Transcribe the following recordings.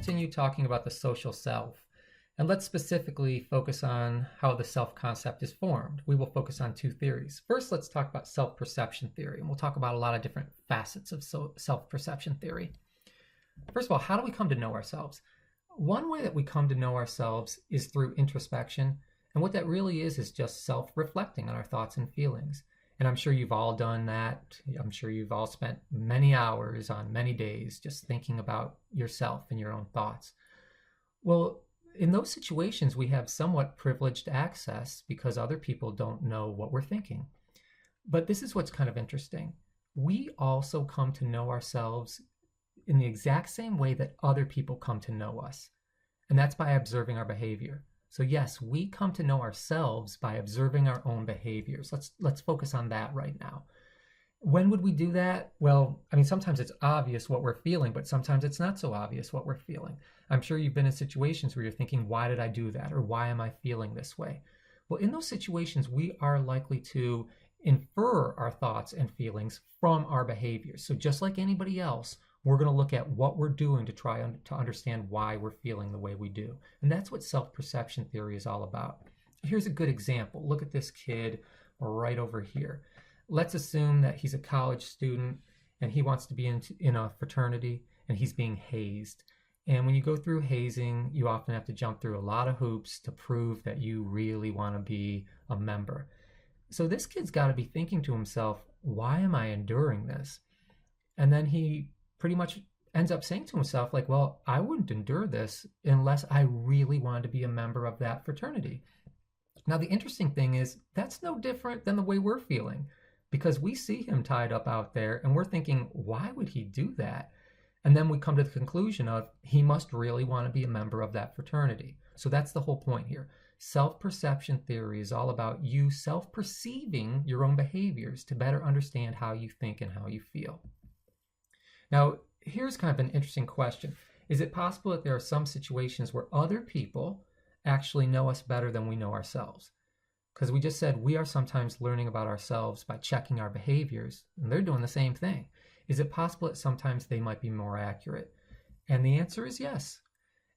continue talking about the social self, and let's specifically focus on how the self-concept is formed. We will focus on two theories. First, let's talk about self-perception theory, and we'll talk about a lot of different facets of self-perception theory. First of all, how do we come to know ourselves? One way that we come to know ourselves is through introspection, and what that really is just self-reflecting on our thoughts and feelings. And I'm sure you've all done that. I'm sure you've all spent many hours on many days just thinking about yourself and your own thoughts. Well, in those situations, we have somewhat privileged access because other people don't know what we're thinking. But this is what's kind of interesting. We also come to know ourselves in the exact same way that other people come to know us. And that's by observing our behavior. So yes, we come to know ourselves by observing our own behaviors. Let's focus on that right now. When would we do that? Well, I mean, sometimes it's obvious what we're feeling, but sometimes it's not so obvious what we're feeling. I'm sure you've been in situations where you're thinking, why did I do that? Or why am I feeling this way? Well, in those situations, we are likely to infer our thoughts and feelings from our behaviors. So just like anybody else, we're going to look at what we're doing to try to understand why we're feeling the way we do. And that's what self-perception theory is all about. Here's a good example. Look at this kid right over here. Let's assume that he's a college student and he wants to be in a fraternity and he's being hazed. And when you go through hazing, you often have to jump through a lot of hoops to prove that you really want to be a member. So this kid's got to be thinking to himself, why am I enduring this? And then he pretty much ends up saying to himself, like, well, I wouldn't endure this unless I really wanted to be a member of that fraternity. Now, the interesting thing is that's no different than the way we're feeling, because we see him tied up out there and we're thinking, why would he do that? And then we come to the conclusion of he must really want to be a member of that fraternity. So that's the whole point here. Self-perception theory is all about you self-perceiving your own behaviors to better understand how you think and how you feel. Now, here's kind of an interesting question. Is it possible that there are some situations where other people actually know us better than we know ourselves? Because we just said we are sometimes learning about ourselves by checking our behaviors, and they're doing the same thing. Is it possible that sometimes they might be more accurate? And the answer is yes.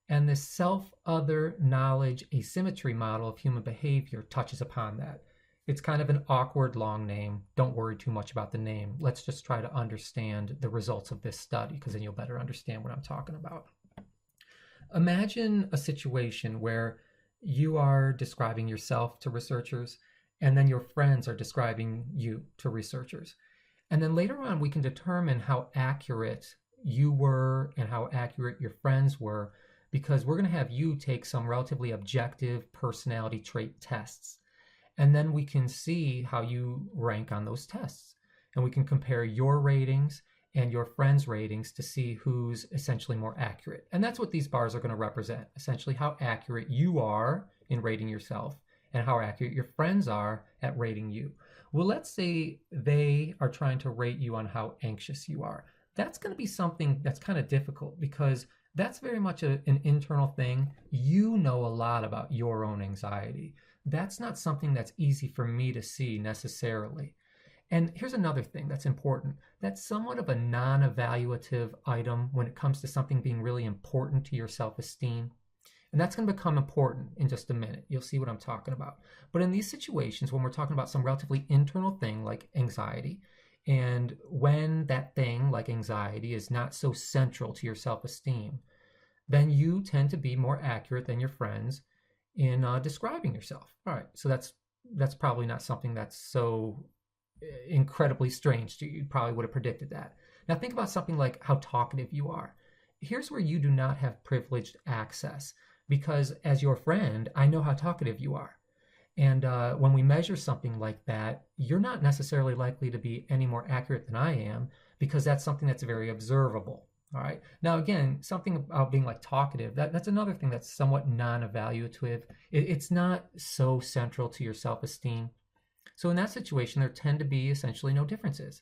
And the self-other knowledge asymmetry model of human behavior touches upon that. It's kind of an awkward long name. Don't worry too much about the name. Let's just try to understand the results of this study, because then you'll better understand what I'm talking about. Imagine a situation where you are describing yourself to researchers, and then your friends are describing you to researchers. And then later on, we can determine how accurate you were and how accurate your friends were, because we're going to have you take some relatively objective personality trait tests. And then we can see how you rank on those tests. And we can compare your ratings and your friends' ratings to see who's essentially more accurate. And that's what these bars are going to represent, essentially how accurate you are in rating yourself and how accurate your friends are at rating you. Well, let's say they are trying to rate you on how anxious you are. That's going to be something that's kind of difficult, because that's very much an internal thing. You know a lot about your own anxiety. That's not something that's easy for me to see necessarily. And here's another thing that's important. That's somewhat of a non-evaluative item when it comes to something being really important to your self-esteem. And that's going to become important in just a minute. You'll see what I'm talking about. But in these situations, when we're talking about some relatively internal thing like anxiety, and when that thing like anxiety is not so central to your self-esteem, then you tend to be more accurate than your friends in describing yourself. All right, so that's probably not something that's so incredibly strange to you. You probably would have predicted that. Now think about something like how talkative you are. Here's where you do not have privileged access, because as your friend, I know how talkative you are. And when we measure something like that, you're not necessarily likely to be any more accurate than I am, because that's something that's very observable. All right. Now, again, something about being like talkative, that's another thing that's somewhat non-evaluative. It's not so central to your self-esteem. So in that situation, there tend to be essentially no differences.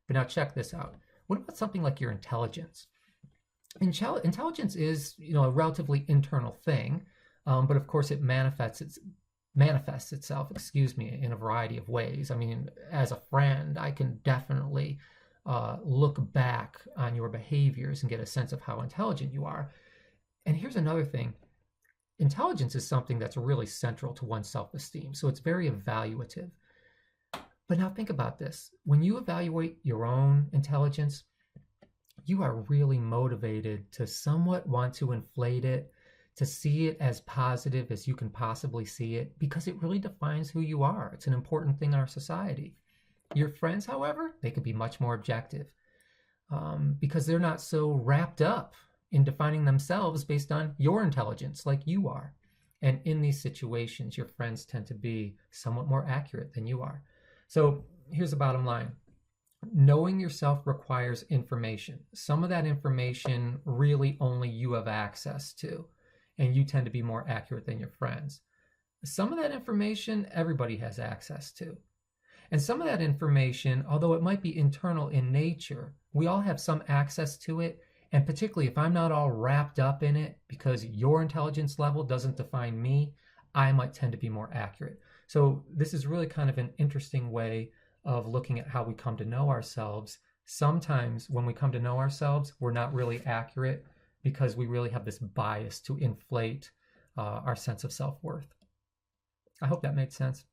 But now check this out. What about something like your intelligence? Intelligence is, a relatively internal thing, but of course it manifests itself, in a variety of ways. I mean, as a friend, I can definitely look back on your behaviors and get a sense of how intelligent you are. And here's another thing. Intelligence is something that's really central to one's self-esteem, so it's very evaluative. But now think about this. When you evaluate your own intelligence, you are really motivated to somewhat want to inflate it, to see it as positive as you can possibly see it, because it really defines who you are. It's an important thing in our society. Your friends, however, they could be much more objective because they're not so wrapped up in defining themselves based on your intelligence like you are. And in these situations, your friends tend to be somewhat more accurate than you are. So here's the bottom line. Knowing yourself requires information. Some of that information really only you have access to, and you tend to be more accurate than your friends. Some of that information everybody has access to. And some of that information, although it might be internal in nature, we all have some access to it. And particularly if I'm not all wrapped up in it because your intelligence level doesn't define me, I might tend to be more accurate. So this is really kind of an interesting way of looking at how we come to know ourselves. Sometimes when we come to know ourselves, we're not really accurate because we really have this bias to inflate our sense of self-worth. I hope that made sense.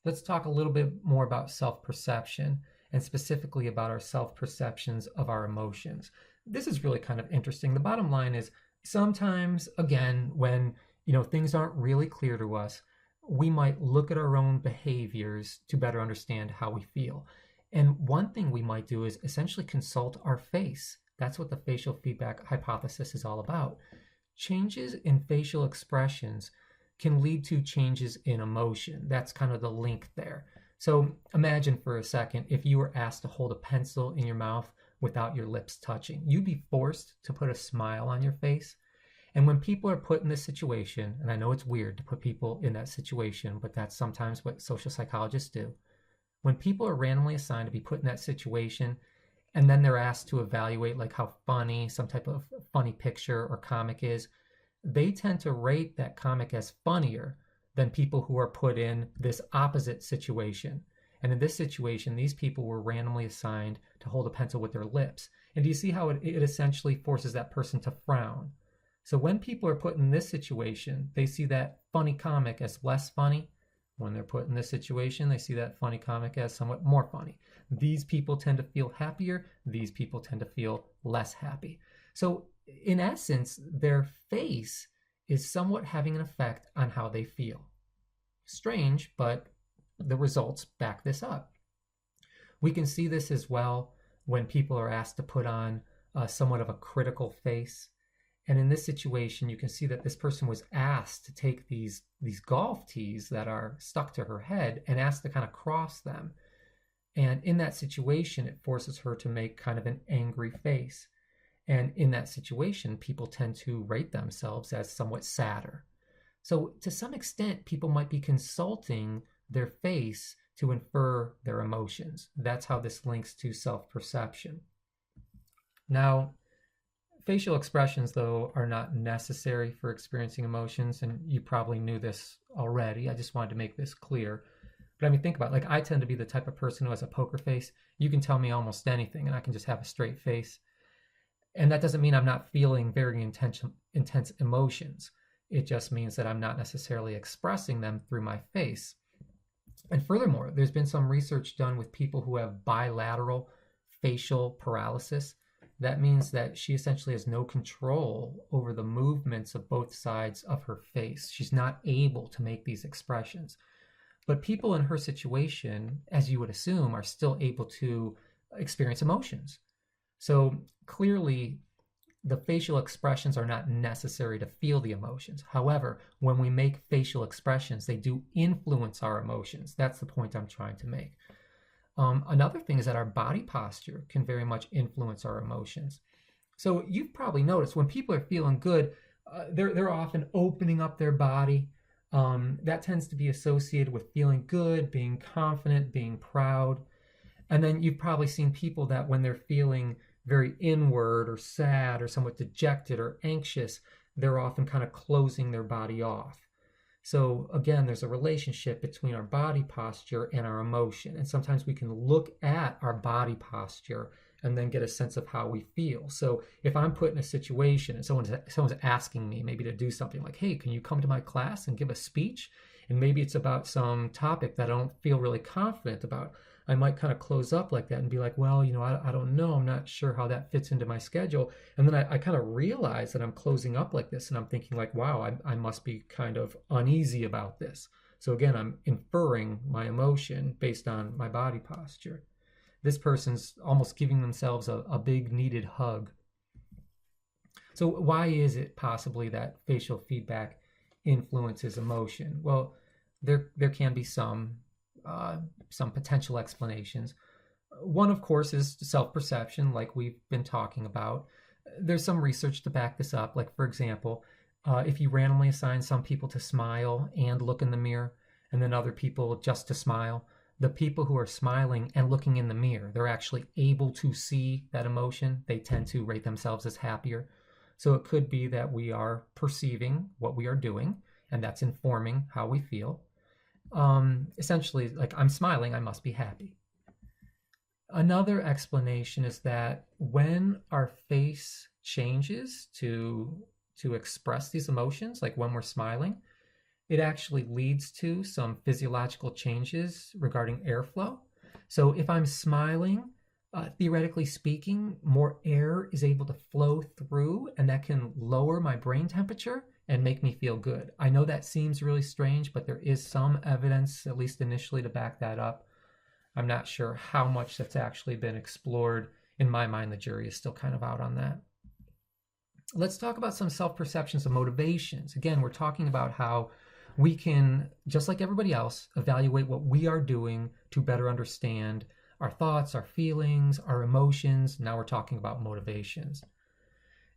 Let's talk a little bit more about self-perception and specifically about our self-perceptions of our emotions. This is really kind of interesting. The bottom line is sometimes, again, when things aren't really clear to us, we might look at our own behaviors to better understand how we feel. And one thing we might do is essentially consult our face. That's what the facial feedback hypothesis is all about. Changes in facial expressions can lead to changes in emotion. That's kind of the link there. So imagine for a second if you were asked to hold a pencil in your mouth without your lips touching. You'd be forced to put a smile on your face. And when people are put in this situation, and I know it's weird to put people in that situation, but that's sometimes what social psychologists do. When people are randomly assigned to be put in that situation, and then they're asked to evaluate like how funny some type of funny picture or comic is, they tend to rate that comic as funnier than people who are put in this opposite situation. And in this situation, these people were randomly assigned to hold a pencil with their lips. And do you see how it essentially forces that person to frown? So when people are put in this situation, they see that funny comic as less funny. When they're put in this situation, they see that funny comic as somewhat more funny. These people tend to feel happier. These people tend to feel less happy. So in essence, their face is somewhat having an effect on how they feel. Strange, but the results back this up. We can see this as well when people are asked to put on somewhat of a critical face. And in this situation, you can see that this person was asked to take these golf tees that are stuck to her head and asked to kind of cross them. And in that situation, it forces her to make kind of an angry face. And in that situation, people tend to rate themselves as somewhat sadder. So to some extent, people might be consulting their face to infer their emotions. That's how this links to self-perception. Now, facial expressions, though, are not necessary for experiencing emotions, and you probably knew this already. I just wanted to make this clear. But I mean, think about it. Like, I tend to be the type of person who has a poker face. You can tell me almost anything, and I can just have a straight face. And that doesn't mean I'm not feeling very intense emotions. It just means that I'm not necessarily expressing them through my face. And furthermore, there's been some research done with people who have bilateral facial paralysis. That means that she essentially has no control over the movements of both sides of her face. She's not able to make these expressions. But people in her situation, as you would assume, are still able to experience emotions. So clearly, the facial expressions are not necessary to feel the emotions. However, when we make facial expressions, they do influence our emotions. That's the point I'm trying to make. Another thing is that our body posture can very much influence our emotions. So you've probably noticed when people are feeling good, they're often opening up their body. That tends to be associated with feeling good, being confident, being proud. And then you've probably seen people that when they're feeling very inward or sad or somewhat dejected or anxious, they're often kind of closing their body off. So again, there's a relationship between our body posture and our emotion. And sometimes we can look at our body posture and then get a sense of how we feel. So if I'm put in a situation and someone's asking me maybe to do something like, hey, can you come to my class and give a speech? And maybe it's about some topic that I don't feel really confident about. I might kind of close up like that and be like, well, I don't know. I'm not sure how that fits into my schedule. And then I kind of realize that I'm closing up like this, and I'm thinking like, wow, I must be kind of uneasy about this. So again, I'm inferring my emotion based on my body posture. This person's almost giving themselves a big needed hug. So why is it possibly that facial feedback influences emotion? Well, there can be some potential explanations. One, of course, is self-perception, like we've been talking about. There's some research to back this up. Like, for example, if you randomly assign some people to smile and look in the mirror, and then other people just to smile, the people who are smiling and looking in the mirror, they're actually able to see that emotion. They tend to rate themselves as happier. So it could be that we are perceiving what we are doing, and that's informing how we feel. Essentially, like, I'm smiling, I must be happy. Another explanation is that when our face changes to express these emotions, like when we're smiling, it actually leads to some physiological changes regarding airflow. So if I'm smiling, theoretically speaking, more air is able to flow through, and that can lower my brain temperature and make me feel good. I know that seems really strange, but there is some evidence, at least initially, to back that up. I'm not sure how much that's actually been explored. In my mind, the jury is still kind of out on that. Let's talk about some self-perceptions of motivations. Again, we're talking about how we can, just like everybody else, evaluate what we are doing to better understand our thoughts, our feelings, our emotions. Now we're talking about motivations.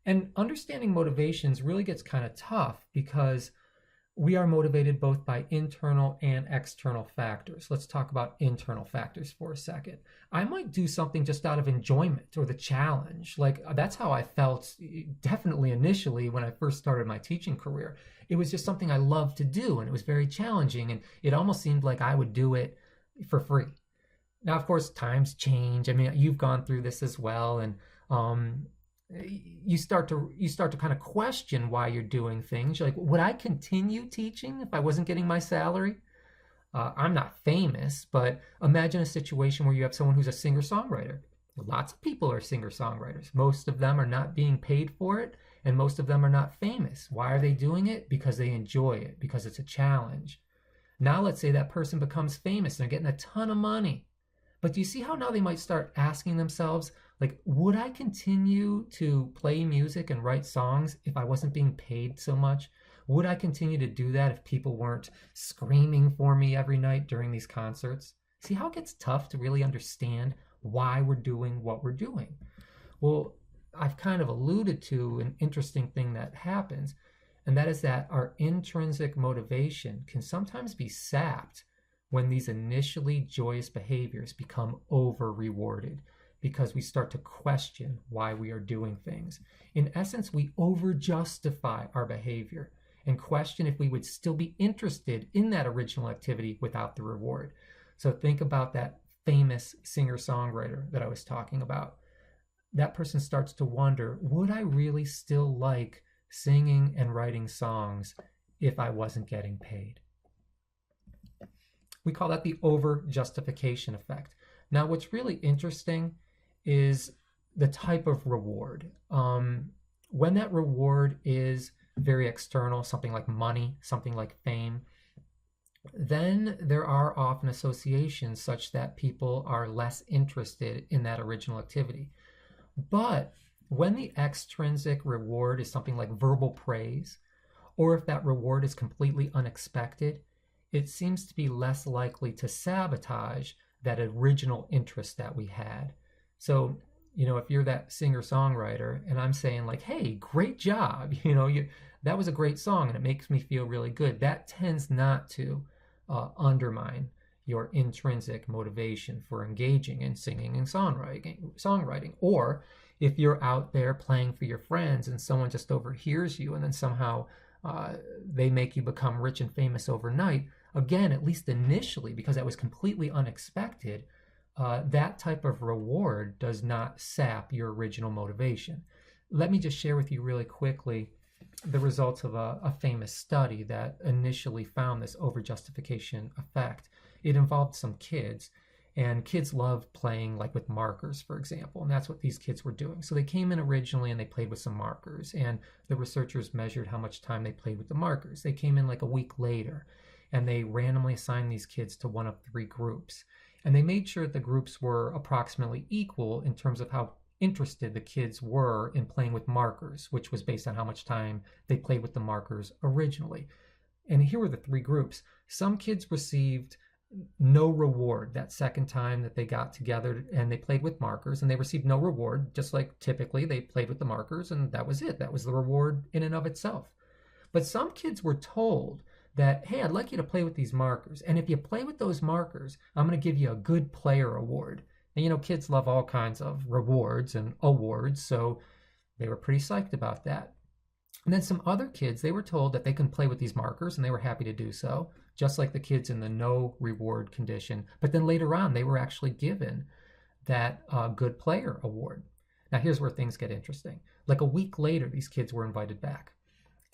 And understanding motivations really gets kind of tough because we are motivated both by internal and external factors. Let's talk about internal factors for a second. I might do something just out of enjoyment or the challenge. Like, that's how I felt definitely initially when I first started my teaching career. It was just something I loved to do, and it was very challenging, and it almost seemed like I would do it for free. Now, of course, times change. I mean, you've gone through this as well, and you start to kind of question why you're doing things. You're like, would I continue teaching if I wasn't getting my salary? I'm not famous, but imagine a situation where you have someone who's a singer-songwriter. Lots of people are singer-songwriters. Most of them are not being paid for it, and most of them are not famous. Why are they doing it? Because they enjoy it, because it's a challenge. Now let's say that person becomes famous and they're getting a ton of money. But do you see how now they might start asking themselves, like, would I continue to play music and write songs if I wasn't being paid so much? Would I continue to do that if people weren't screaming for me every night during these concerts? See how it gets tough to really understand why we're doing what we're doing? Well, I've kind of alluded to an interesting thing that happens, and that is that our intrinsic motivation can sometimes be sapped when these initially joyous behaviors become over-rewarded, because we start to question why we are doing things. In essence, we over-justify our behavior and question if we would still be interested in that original activity without the reward. So think about that famous singer-songwriter that I was talking about. That person starts to wonder, would I really still like singing and writing songs if I wasn't getting paid? We call that the over-justification effect. Now, what's really interesting is the type of reward. When that reward is very external, something like money, something like fame, then there are often associations such that people are less interested in that original activity. But when the extrinsic reward is something like verbal praise, or if that reward is completely unexpected, it seems to be less likely to sabotage that original interest that we had. So, if you're that singer-songwriter and I'm saying like, hey, great job, that was a great song and it makes me feel really good, that tends not to undermine your intrinsic motivation for engaging in singing and songwriting. Or if you're out there playing for your friends and someone just overhears you and then somehow they make you become rich and famous overnight, again, at least initially, because that was completely unexpected, that type of reward does not sap your original motivation. Let me just share with you really quickly the results of a famous study that initially found this overjustification effect. It involved some kids, and kids love playing like with markers, for example, and that's what these kids were doing. So they came in originally and they played with some markers, and the researchers measured how much time they played with the markers. They came in like a week later, and they randomly assigned these kids to one of 3 groups. And they made sure the groups were approximately equal in terms of how interested the kids were in playing with markers, which was based on how much time they played with the markers originally. And here were the 3 groups. Some kids received no reward that second time that they got together and they played with markers, and they received no reward, just like typically they played with the markers, and that was it. That was the reward in and of itself. But some kids were told that, hey, I'd like you to play with these markers, and if you play with those markers, I'm going to give you a good player award. And you know, kids love all kinds of rewards and awards, so they were pretty psyched about that. And then some other kids, they were told that they can play with these markers, and they were happy to do so, just like the kids in the no reward condition. But then later on, they were actually given that good player award. Now here's where things get interesting. Like a week later, these kids were invited back,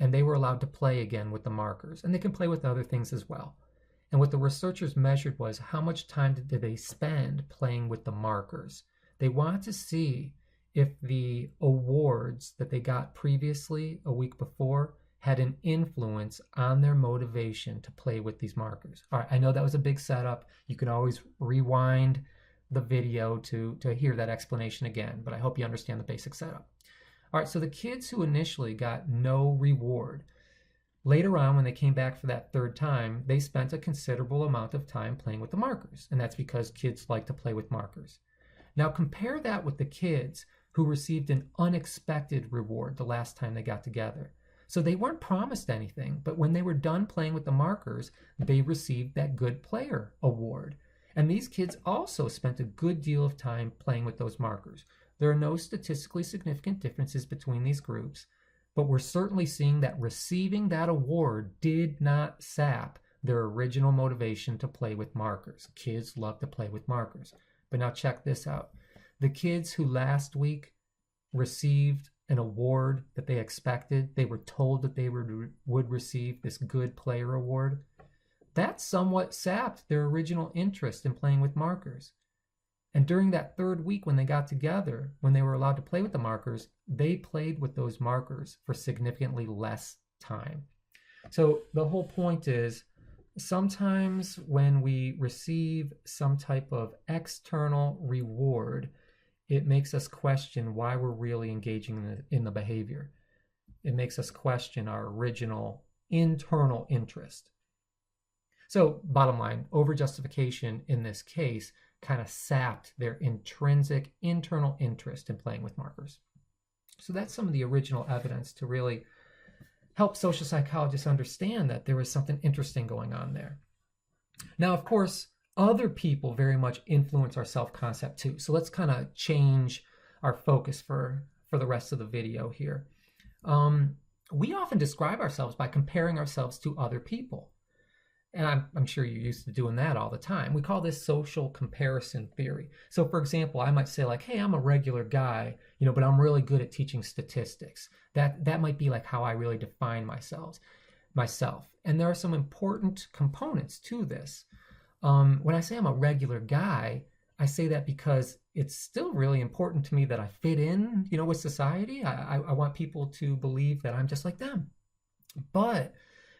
and they were allowed to play again with the markers, and they can play with other things as well. And what the researchers measured was how much time did they spend playing with the markers. They wanted to see if the awards that they got previously a week before had an influence on their motivation to play with these markers. All right, I know that was a big setup. You can always rewind the video to hear that explanation again, but I hope you understand the basic setup. All right, so the kids who initially got no reward, later on when they came back for that 3rd time, they spent a considerable amount of time playing with the markers, and that's because kids like to play with markers. Now compare that with the kids who received an unexpected reward the last time they got together. So they weren't promised anything, but when they were done playing with the markers, they received that good player award. And these kids also spent a good deal of time playing with those markers. There are no statistically significant differences between these groups, but we're certainly seeing that receiving that award did not sap their original motivation to play with markers. Kids love to play with markers. But now check this out. The kids who last week received an award that they expected, they were told that they would receive this good player award, that somewhat sapped their original interest in playing with markers. And during that 3rd week when they got together, when they were allowed to play with the markers, they played with those markers for significantly less time. So the whole point is, sometimes when we receive some type of external reward, it makes us question why we're really engaging in the behavior. It makes us question our original internal interest. So bottom line, overjustification in this case kind of sapped their intrinsic internal interest in playing with markers. So that's some of the original evidence to really help social psychologists understand that there was something interesting going on there. Now, of course, other people very much influence our self-concept too. So let's kind of change our focus for the rest of the video here. We often describe ourselves by comparing ourselves to other people. And I'm sure you're used to doing that all the time. We call this social comparison theory. So for example, I might say like, hey, I'm a regular guy, but I'm really good at teaching statistics. That might be like how I really define myself. And there are some important components to this. When I say I'm a regular guy, I say that because it's still really important to me that I fit in, with society. I want people to believe that I'm just like them. But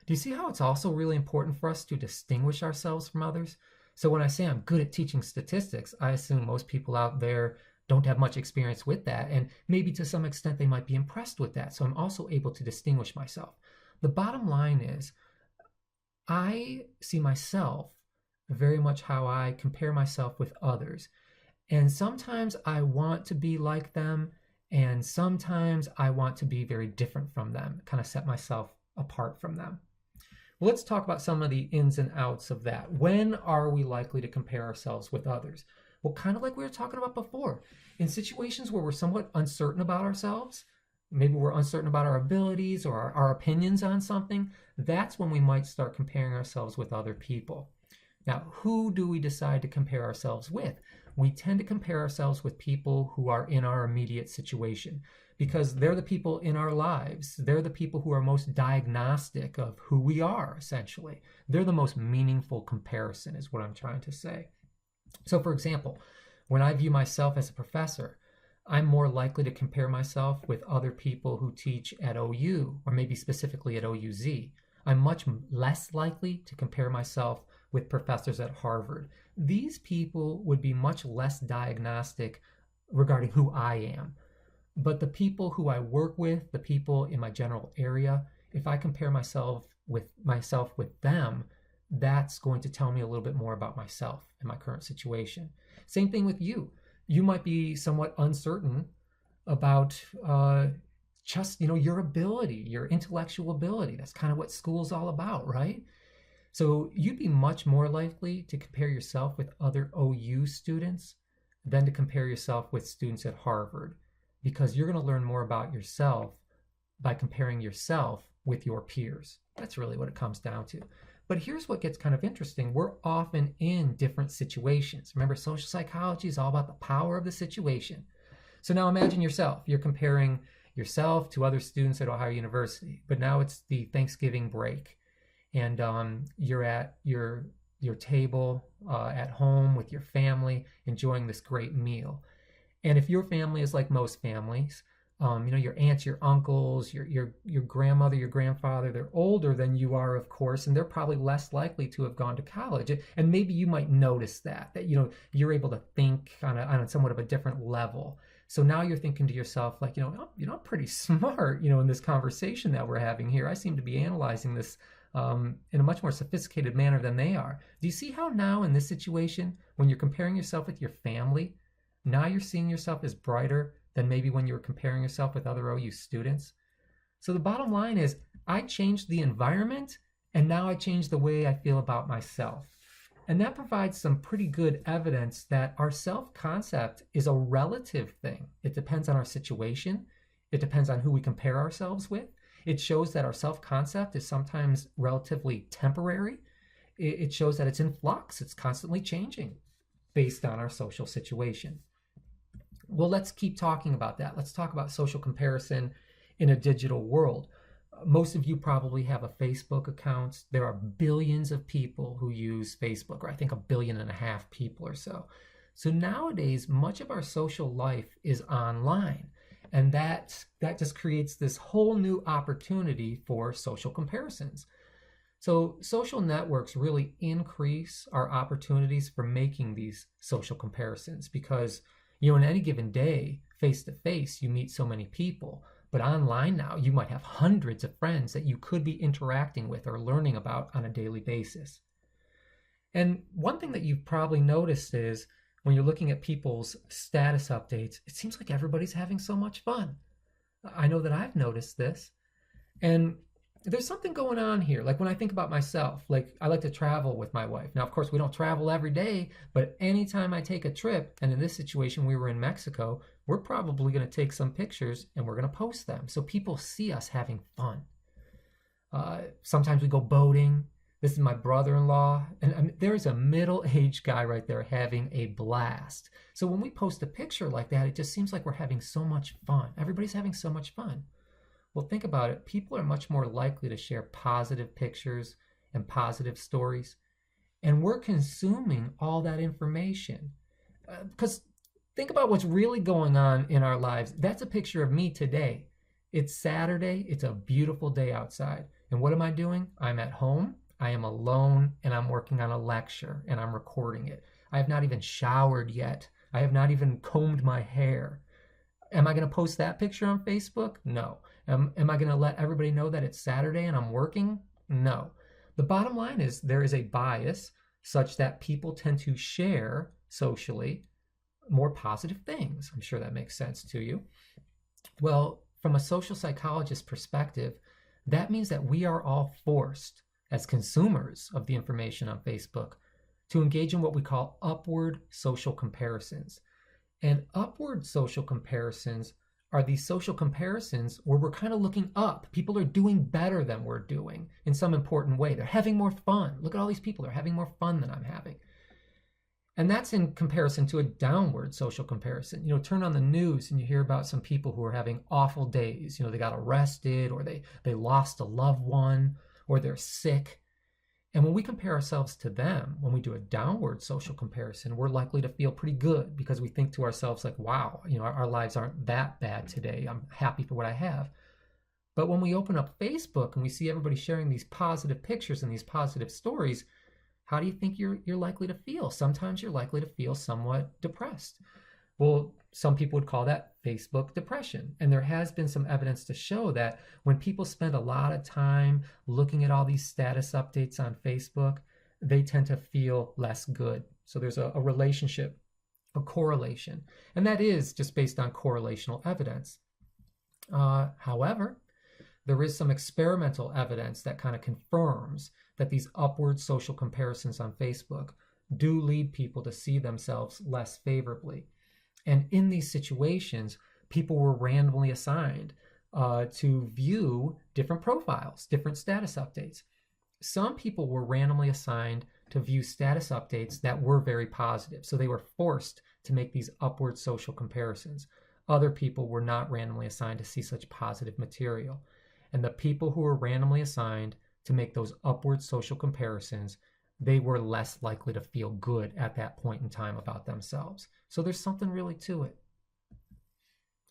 do you see how it's also really important for us to distinguish ourselves from others? So when I say I'm good at teaching statistics, I assume most people out there don't have much experience with that, and maybe to some extent they might be impressed with that. So I'm also able to distinguish myself. The bottom line is, I see myself very much how I compare myself with others. And sometimes I want to be like them, and sometimes I want to be very different from them, kind of set myself apart from them. Well, let's talk about some of the ins and outs of that. When are we likely to compare ourselves with others? Well, kind of like we were talking about before. In situations where we're somewhat uncertain about ourselves, maybe we're uncertain about our abilities or our opinions on something, that's when we might start comparing ourselves with other people. Now, who do we decide to compare ourselves with? We tend to compare ourselves with people who are in our immediate situation because they're the people in our lives. They're the people who are most diagnostic of who we are, essentially. They're the most meaningful comparison, is what I'm trying to say. So, for example, when I view myself as a professor, I'm more likely to compare myself with other people who teach at OU, or maybe specifically at OUZ. I'm much less likely to compare myself with professors at Harvard. These people would be much less diagnostic regarding who I am. But the people who I work with, the people in my general area, if I compare myself with them, that's going to tell me a little bit more about myself and my current situation. Same thing with you. You might be somewhat uncertain about just your ability, your intellectual ability. That's kind of what school's all about, right? So you'd be much more likely to compare yourself with other OU students than to compare yourself with students at Harvard, because you're going to learn more about yourself by comparing yourself with your peers. That's really what it comes down to. But here's what gets kind of interesting. We're often in different situations. Remember, social psychology is all about the power of the situation. So now imagine yourself. You're comparing yourself to other students at Ohio University, but now it's the Thanksgiving break, and you're at your table at home with your family, enjoying this great meal. And if your family is like most families, your aunts, your uncles, your grandmother, your grandfather, they're older than you are, of course, and they're probably less likely to have gone to college. And maybe you might notice that you're able to think on a somewhat of a different level. So now you're thinking to yourself, like, I'm pretty smart, in this conversation that we're having here. I seem to be analyzing this in a much more sophisticated manner than they are. Do you see how now in this situation, when you're comparing yourself with your family, now you're seeing yourself as brighter than maybe when you were comparing yourself with other OU students? So the bottom line is, I changed the environment, and now I changed the way I feel about myself. And that provides some pretty good evidence that our self-concept is a relative thing. It depends on our situation. It depends on who we compare ourselves with. It shows that our self-concept is sometimes relatively temporary. It shows that it's in flux. It's constantly changing based on our social situation. Well, let's keep talking about that. Let's talk about social comparison in a digital world. Most of you probably have a Facebook account. There are billions of people who use Facebook, or I think 1.5 billion people or so. So nowadays, much of our social life is online. And that just creates this whole new opportunity for social comparisons. So social networks really increase our opportunities for making these social comparisons because, in any given day, face to face, you meet so many people. But online now, you might have hundreds of friends that you could be interacting with or learning about on a daily basis. And one thing that you've probably noticed is when you're looking at people's status updates, it seems like everybody's having so much fun. I know that I've noticed this. And there's something going on here. Like when I think about myself, like I like to travel with my wife. Now, of course, we don't travel every day, but anytime I take a trip, and in this situation, we were in Mexico, we're probably going to take some pictures and we're going to post them so people see us having fun. Sometimes we go boating. This is my brother-in-law, and there's a middle-aged guy right there having a blast. So when we post a picture like that, it just seems like we're having so much fun. Everybody's having so much fun. Well, think about it. People are much more likely to share positive pictures and positive stories, and we're consuming all that information. Because think about what's really going on in our lives. That's a picture of me today. It's Saturday. It's a beautiful day outside. And what am I doing? I'm at home. I am alone, and I'm working on a lecture, and I'm recording it. I have not even showered yet. I have not even combed my hair. Am I going to post that picture on Facebook? No. Am I going to let everybody know that it's Saturday and I'm working? No. The bottom line is there is a bias such that people tend to share socially more positive things. I'm sure that makes sense to you. Well, from a social psychologist perspective, that means that we are all forced as consumers of the information on Facebook to engage in what we call upward social comparisons. And upward social comparisons are these social comparisons where we're kind of looking up. People are doing better than we're doing in some important way. They're having more fun. Look at all these people. They're having more fun than I'm having. And that's in comparison to a downward social comparison. Turn on the news and you hear about some people who are having awful days. They got arrested, or they lost a loved one, or they're sick. And when we compare ourselves to them, when we do a downward social comparison, we're likely to feel pretty good because we think to ourselves like, wow, our lives aren't that bad today. I'm happy for what I have. But when we open up Facebook and we see everybody sharing these positive pictures and these positive stories, how do you think you're likely to feel? Sometimes you're likely to feel somewhat depressed. Well, some people would call that Facebook depression. And there has been some evidence to show that when people spend a lot of time looking at all these status updates on Facebook, they tend to feel less good. So there's a relationship, a correlation. And that is just based on correlational evidence. However, there is some experimental evidence that kind of confirms that these upward social comparisons on Facebook do lead people to see themselves less favorably. And in these situations, people were randomly assigned to view different profiles, different status updates. Some people were randomly assigned to view status updates that were very positive. So they were forced to make these upward social comparisons. Other people were not randomly assigned to see such positive material. And the people who were randomly assigned to make those upward social comparisons, they were less likely to feel good at that point in time about themselves. So there's something really to it.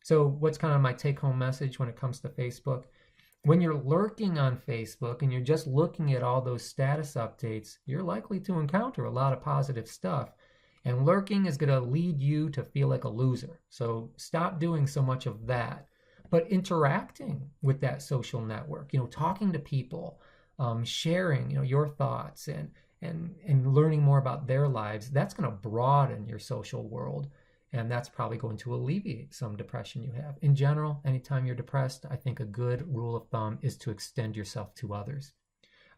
So what's kind of my take-home message when it comes to Facebook? When you're lurking on Facebook and you're just looking at all those status updates, you're likely to encounter a lot of positive stuff. And lurking is going to lead you to feel like a loser. So stop doing so much of that. But interacting with that social network, talking to people, sharing, your thoughts and learning more about their lives, that's going to broaden your social world. And that's probably going to alleviate some depression you have. In general, anytime you're depressed, I think a good rule of thumb is to extend yourself to others.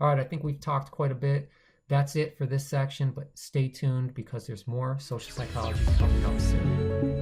All right, I think we've talked quite a bit. That's it for this section, but stay tuned because there's more social psychology coming up soon.